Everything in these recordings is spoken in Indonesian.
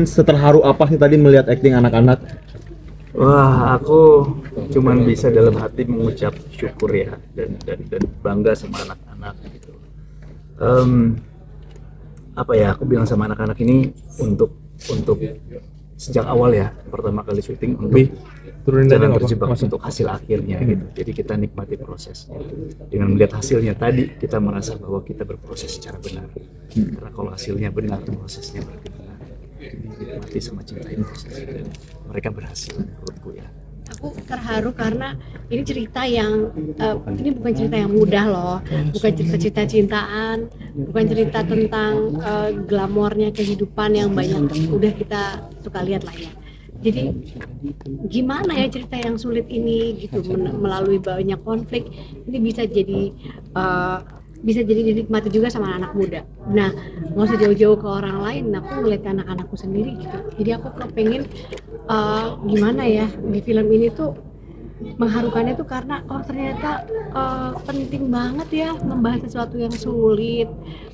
seterharu apa sih tadi melihat acting anak-anak? Wah, aku cuman bisa dalam hati mengucap syukur ya dan bangga sama anak-anak gitu. Apa ya, aku bilang sama anak-anak ini untuk sejak awal ya, pertama kali syuting untuk jangan terjebak untuk hasil akhirnya gitu. Jadi kita nikmati prosesnya. Dengan melihat hasilnya tadi kita merasa bahwa kita berproses secara benar. Karena kalau hasilnya benar, prosesnya berarti benar. Jadi nikmati sama cintain prosesnya dan mereka berhasil menurutku ya. Aku terharu karena ini cerita yang ini bukan cerita yang mudah loh, bukan cerita cintaan, bukan cerita tentang glamornya kehidupan yang banyak udah kita suka lihat lah ya. Jadi gimana ya cerita yang sulit ini gitu, melalui banyak konflik ini bisa jadi dinikmati juga sama anak muda. Nah, nggak usah jauh-jauh ke orang lain, aku ngeliat anak-anakku sendiri gitu. Jadi aku kepengen gimana ya di film ini tuh mengharukannya tuh karena ternyata penting banget ya membahas sesuatu yang sulit,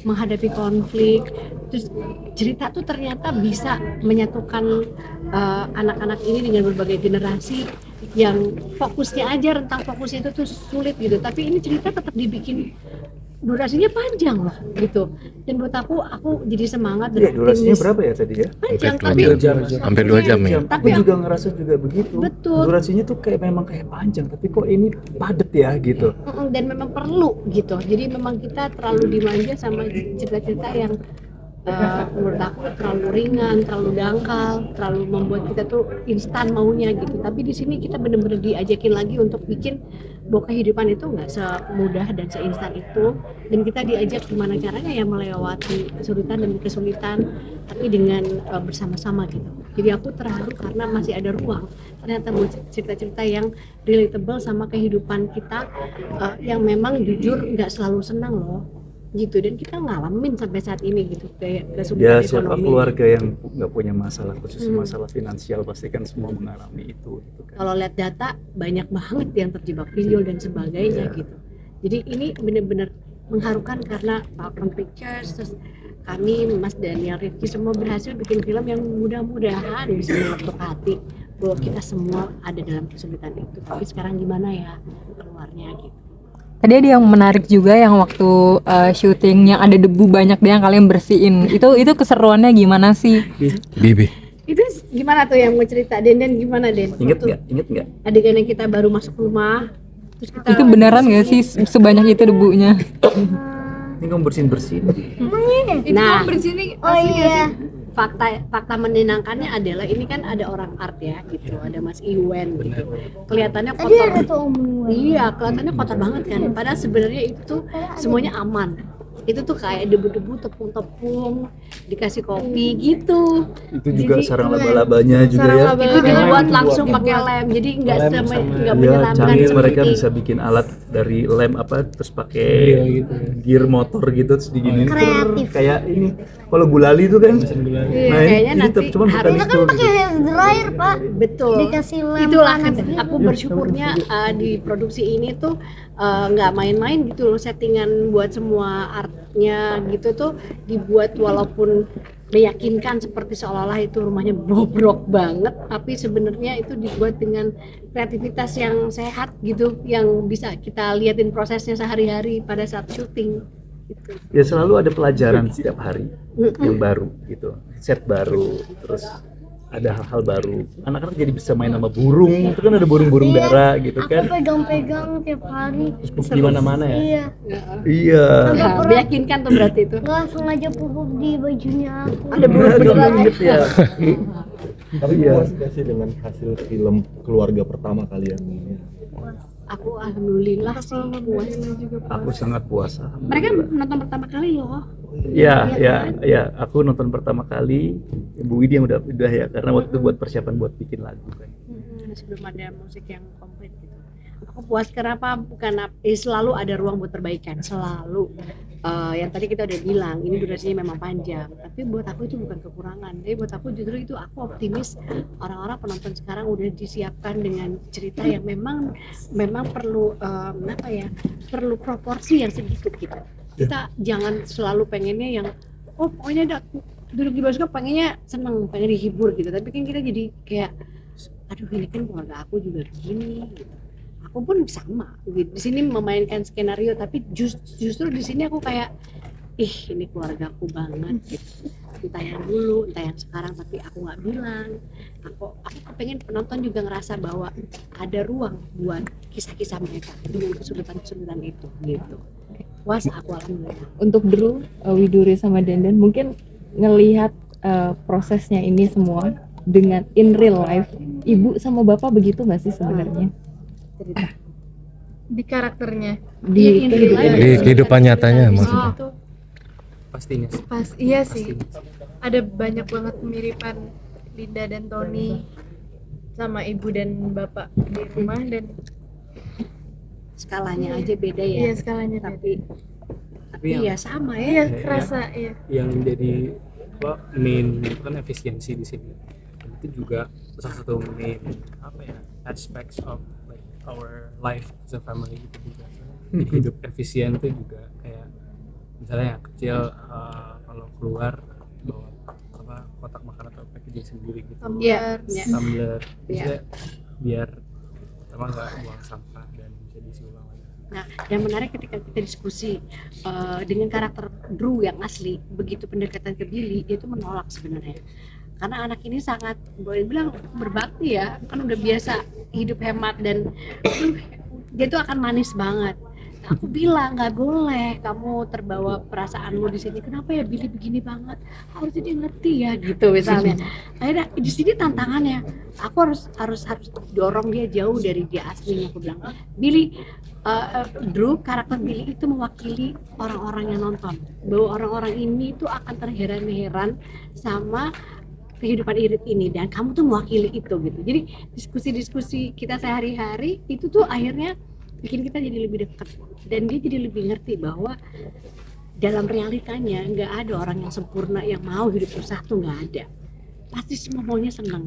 menghadapi konflik. Terus cerita tuh ternyata bisa menyatukan anak-anak ini dengan berbagai generasi yang fokusnya aja rentang fokusnya itu tuh sulit gitu. Tapi ini cerita tetap dibikin durasinya panjang loh gitu, dan buat aku jadi semangat dan durasinya berapa ya tadi ya? Panjang, tapi hampir 2 jam ya. Tapi aku juga ngerasa juga begitu. Betul. Durasinya tuh memang kayak panjang, tapi kok ini padet ya gitu. Dan memang perlu gitu. Jadi memang kita terlalu dimanja sama cerita-cerita yang menurut aku terlalu ringan, terlalu dangkal, terlalu membuat kita tuh instan maunya gitu. Tapi di sini kita benar-benar diajakin lagi untuk bikin bahwa kehidupan itu nggak semudah dan seinstan itu, dan kita diajak gimana caranya ya melewati kesulitan demi kesulitan, tapi dengan bersama-sama gitu. Jadi aku terharu karena masih ada ruang ternyata buat cerita-cerita yang relatable sama kehidupan kita yang memang jujur nggak selalu senang loh gitu, dan kita ngalamin sampai saat ini gitu kayak kesulitan ya, siapa ekonomi. Keluarga yang nggak punya masalah khusus masalah finansial pasti kan semua mengalami itu gitu kan. Kalau lihat data banyak banget yang terjebak pinjol dan sebagainya gitu. Jadi ini benar-benar mengharukan karena Falcon Pictures, terus kami Mas Daniel, Rifki semua berhasil bikin film yang mudah-mudahan bisa mengetuk hati bahwa kita semua ada dalam kesulitan itu. Tapi sekarang gimana ya keluarnya gitu. Tadi ada yang menarik juga yang waktu syuting yang ada debu banyak deh yang kalian bersihin. Itu keseruannya gimana sih? Bibi. Itu gimana tuh yang mau cerita Den gimana Den? Ingat nggak? Adegan yang kita baru masuk rumah, terus kita Itu beneran nggak sih sebanyak itu debunya? Ini kamu bersin. Nah, Oh iya. fakta menyenangkannya adalah ini kan ada orang art ya gitu, ada Mas Iwen gitu. Kelihatannya Tadi ada kotor. tuh Om Iwan. Iya, kelihatannya kotor banget kan. Padahal sebenarnya itu semuanya aman. Itu tuh kayak debu-debu, tepung-tepung, dikasih kopi gitu. Itu juga Jadi, sarang laba-labanya juga sarang ya. laba-laba itu dibuat langsung pakai lem. Jadi nggak Ya, menyeramkan canggih mereka seperti bisa bikin alat dari lem terus pakai gear motor gitu terus diginiin Kreatif. kayak ini kalau gulali itu kan. Iya, Nah, kayaknya ini nanti cuman bukan harus itu. Kan pakai hair dryer, Pak. betul. Dikasih lem Itulah panas kan gitu. aku bersyukurnya di produksi ini tuh nggak main-main gitu loh, settingan buat semua artnya gitu tuh dibuat walaupun meyakinkan seperti seolah-olah itu rumahnya bobrok banget, tapi sebenarnya itu dibuat dengan kreativitas yang sehat gitu, yang bisa kita liatin prosesnya sehari-hari pada saat syuting gitu. Ya selalu ada pelajaran setiap hari yang baru gitu, set baru, terus ada hal-hal baru. Anak-anak jadi bisa main sama burung, itu kan ada burung-burung dara gitu Aku kan. pegang-pegang tiap hari. Di mana-mana ya. Iya. Iya. Nah, meyakinkan tuh berarti itu. Nggak sengaja pupuk di bajunya aku. Ada burung beneran Inget ya. Tapi puas gak sih dengan hasil film keluarga pertama kalian ini? Aku alhamdulillah sih puas. Aku sangat puas. Mereka nonton pertama kali loh. Ya, aku nonton pertama kali Bu Widi yang udah ya, karena waktu itu buat persiapan buat bikin lagu kan. Sebelum ada musik yang komplit gitu. Aku puas kenapa? Karena selalu ada ruang buat perbaikan, selalu. Yang tadi kita udah bilang ini durasinya memang panjang, tapi buat aku itu bukan kekurangan. Tapi buat aku justru itu aku optimis orang-orang penonton sekarang udah disiapkan dengan cerita yang memang perlu perlu proporsi yang sedikit gitu. Kita jangan selalu pengennya yang pokoknya duduk di bioskop pengennya seneng, pengen dihibur gitu, tapi kan kita jadi kayak aduh ini kan keluarga aku juga begini gitu. Aku pun sama gitu. Di sini memainkan skenario, tapi justru di sini aku kayak ini keluargaku banget gitu. Entah yang dulu, entah yang sekarang, tapi aku nggak bilang. Aku kepengen penonton juga ngerasa bahwa ada ruang buat kisah-kisah mereka dengan kesulitan-kesulitan itu gitu. Puas aku alhamdulillah. Untuk Drew, Widuri sama Dandan mungkin ngelihat prosesnya ini semua dengan in real life, ibu sama bapak begitu nggak sih sebenarnya? Cerita Di karakternya. Di kehidupan. Di kehidupan nyatanya maksudnya. itu Pastinya sih. Pas iya sih. Pastinya. Ada banyak banget kemiripan Linda dan Tony sama ibu dan bapak di rumah, dan skalanya aja beda ya. iya skalanya beda. Tapi yang- ya sama ya. Iya kerasa iya. Yang jadi main itu kan efisiensi di sini. Dan itu juga salah satu main aspects of like our life as a family gitu juga. Jadi hidup efisien itu juga kayak misalnya yang kecil kalau keluar bawa kotak makanan atau packaging sendiri gitu. Iya, iya. Tumbler, Iya. maksudnya biar sama nggak buang sampah dan bisa diisi ulang lagi. Nah, yang menarik ketika kita diskusi dengan karakter Drew yang asli, begitu pendekatan ke Billy, dia itu menolak sebenarnya. Karena anak ini sangat, boleh bilang berbakti ya, kan udah biasa hidup hemat dan dia tuh akan manis banget. Nah, aku bilang nggak boleh kamu terbawa perasaanmu di sini. Kenapa ya Billy begini banget? Harus dia ngerti ya gitu misalnya. Akhirnya di sini tantangannya, aku harus dorong dia jauh dari dia aslinya. Aku bilang Billy, Drew, karakter Billy itu mewakili orang-orang yang nonton, bahwa orang-orang ini tuh akan terheran-heran sama kehidupan irit ini, dan kamu tuh mewakili itu gitu. Jadi diskusi-diskusi kita sehari-hari itu tuh akhirnya bikin kita jadi lebih dekat, dan dia jadi lebih ngerti bahwa dalam realitanya nggak ada orang yang sempurna yang mau hidup susah, tuh nggak ada. Pasti semua maunya senang.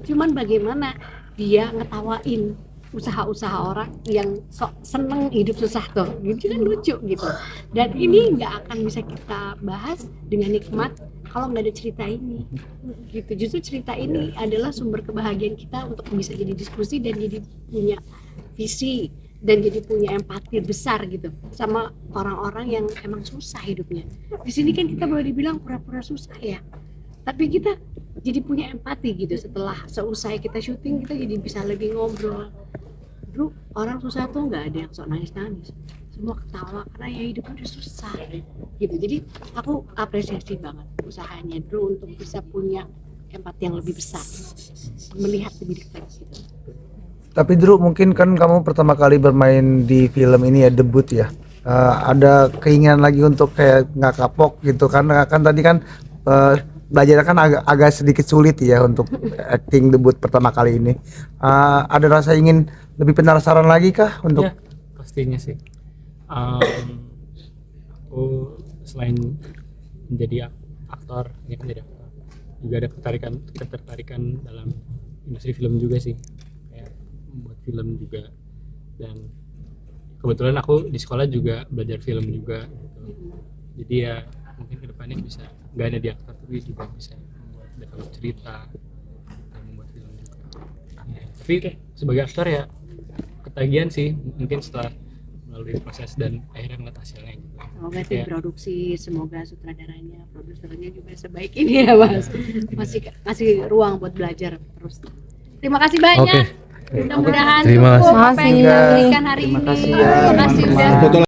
Cuman bagaimana dia ngetawain usaha-usaha orang yang sok seneng hidup susah tuh, gitu kan lucu gitu. Dan ini nggak akan bisa kita bahas dengan nikmat kalau nggak ada cerita ini gitu. Justru cerita ini adalah sumber kebahagiaan kita untuk bisa jadi diskusi dan jadi punya visi dan jadi punya empati besar gitu sama orang-orang yang emang susah hidupnya. Di sini kan kita boleh dibilang pura-pura susah ya, tapi kita jadi punya empati gitu. Setelah seusai kita syuting, kita jadi bisa lebih ngobrol. Drew, orang susah tuh nggak ada yang sok nangis-nangis, semua ketawa karena ya hidupnya udah susah gitu. Jadi aku apresiasi banget usahanya Drew untuk bisa punya empati yang lebih besar, melihat lebih dekat gitu. Tapi Drew, mungkin kan kamu pertama kali bermain di film ini ya, debut ya. Ada keinginan lagi untuk kayak nggak kapok gitu kan? Kan tadi kan belajar kan agak sedikit sulit ya untuk acting debut pertama kali ini. Ada rasa ingin lebih penasaran lagi kah untuk? Ya, pastinya sih. Aku selain menjadi aktor, ini kan jadi aktor, juga ada ketertarikan dalam industri film juga sih. Membuat film juga, dan kebetulan aku di sekolah juga belajar film juga gitu. Jadi ya mungkin kedepannya bisa nggak ada di aktor tapi juga bisa membuat develop cerita dan membuat film juga ya. Tapi sebagai aktor ya ketagihan sih mungkin setelah melalui proses dan akhirnya ngeliat hasilnya gitu. Semoga tim produksi, semoga sutradaranya, produsernya juga sebaik ini ya Mas. Masih ruang buat belajar terus. Terima kasih banyak. Oke. Mudah-mudahan Terima cukup kasih. apa yang kita berikan hari ini. Terima kasih udah